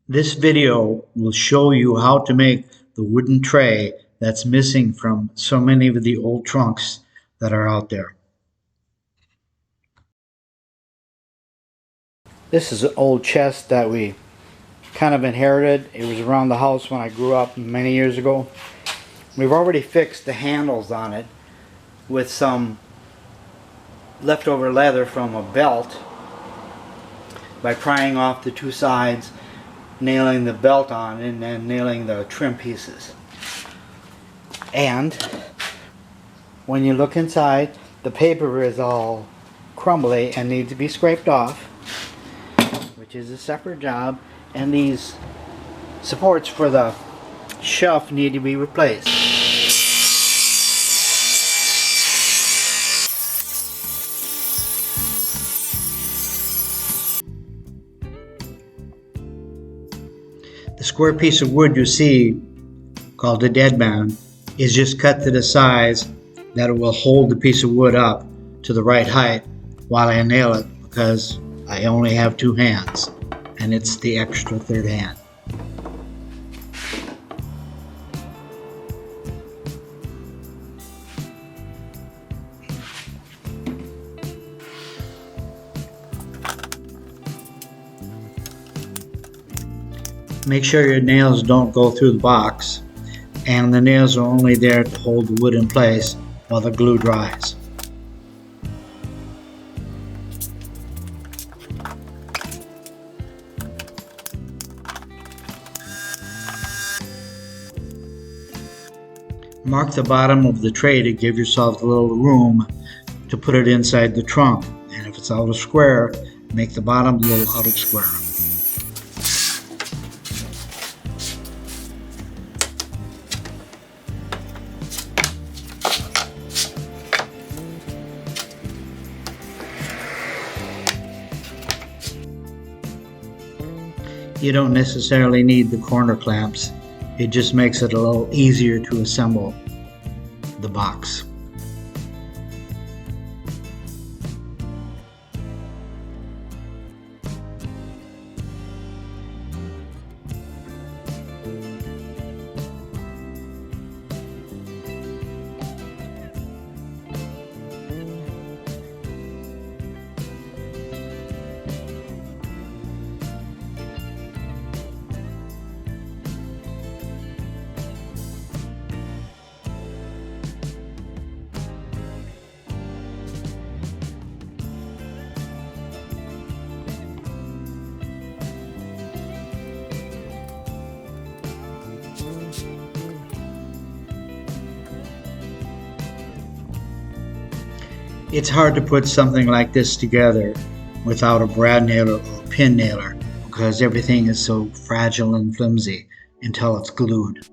This video will show you how to make the wooden tray that's missing from so many of the old trunks that are out there. This is an old chest that we kind of inherited. It was around the house when I grew up many years ago. We've already fixed the handles on it with some leftover leather from a belt by prying off the two sides, nailing the belt on, and then nailing the trim pieces. And when you look inside, the paper is all crumbly and needs to be scraped off, which is a separate job, and these supports for the shelf need to be replaced. The square piece of wood you see, called a dead man, is just cut to the size that it will hold the piece of wood up to the right height while I nail it, because I only have two hands and it's the extra third hand. Make sure your nails don't go through the box, and the nails are only there to hold the wood in place while the glue dries. Mark the bottom of the tray to give yourself a little room to put it inside the trunk, and if it's out of square, make the bottom a little out of square. You don't necessarily need the corner clamps. It just makes it a little easier to assemble the box. It's hard to put something like this together without a brad nailer or a pin nailer, because everything is so fragile and flimsy until it's glued.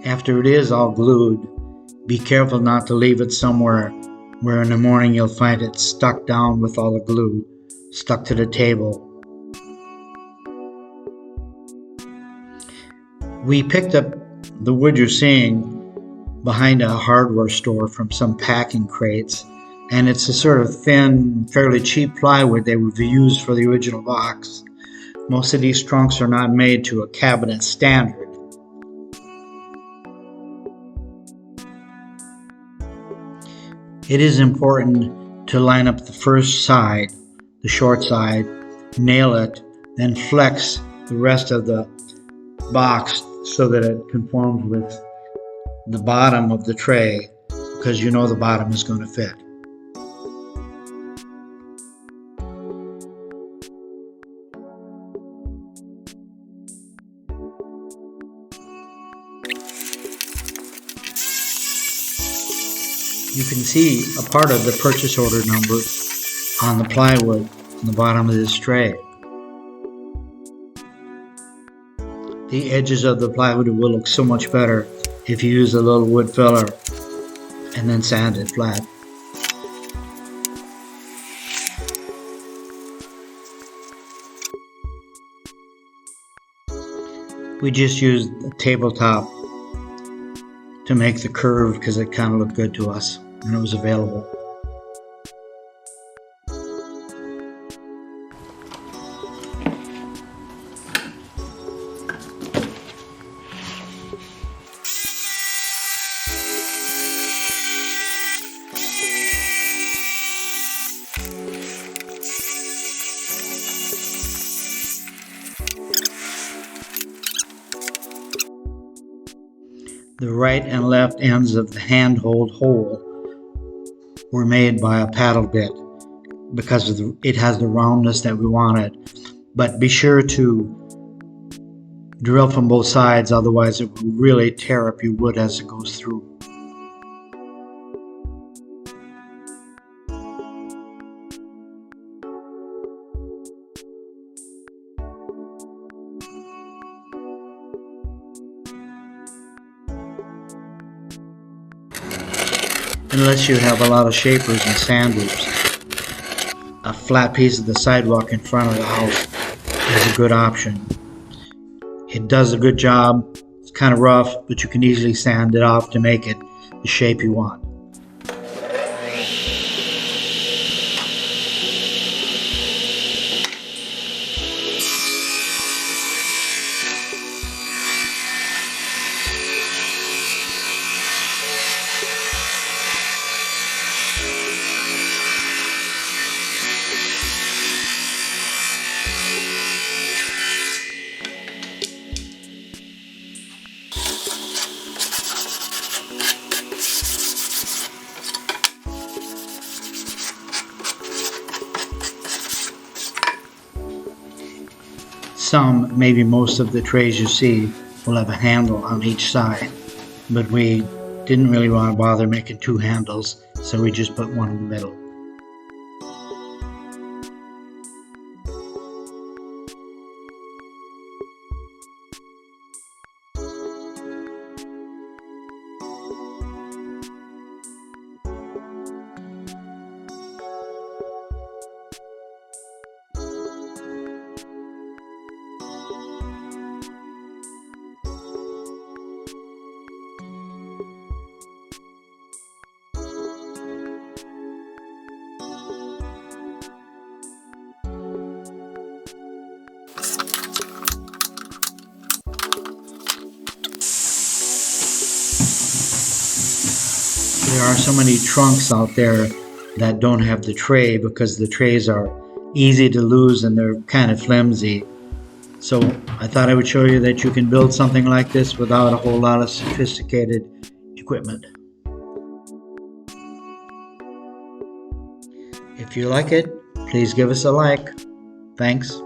After it is all glued, be careful not to leave it somewhere where in the morning you'll find it stuck down with all the glue stuck to the table. We picked up the wood you're seeing behind a hardware store from some packing crates, and it's a sort of thin, fairly cheap plywood they would used for the original box. Most of these trunks are not made to a cabinet standard. It is important to line up the first side, the short side, nail it, then flex the rest of the box so that it conforms with the bottom of the tray, because you know the bottom is going to fit. You can see a part of the purchase order number on the plywood on the bottom of this tray. The edges of the plywood will look so much better if you use a little wood filler and then sand it flat. We just used a tabletop to make the curve because it kind of looked good to us and it was available. The right and left ends of the handhold hole were made by a paddle bit because it has the roundness that we wanted. But be sure to drill from both sides, otherwise it will really tear up your wood as it goes through. Unless you have a lot of shapers and sanders, a flat piece of the sidewalk in front of the house is a good option. It does a good job. It's kind of rough, but you can easily sand it off to make it the shape you want. Some, maybe most of the trays you see will have a handle on each side, but we didn't really want to bother making two handles, so we just put one in the middle. There are so many trunks out there that don't have the tray because the trays are easy to lose and they're kind of flimsy. So I thought I would show you that you can build something like this without a whole lot of sophisticated equipment. If you like it, please give us a like. Thanks.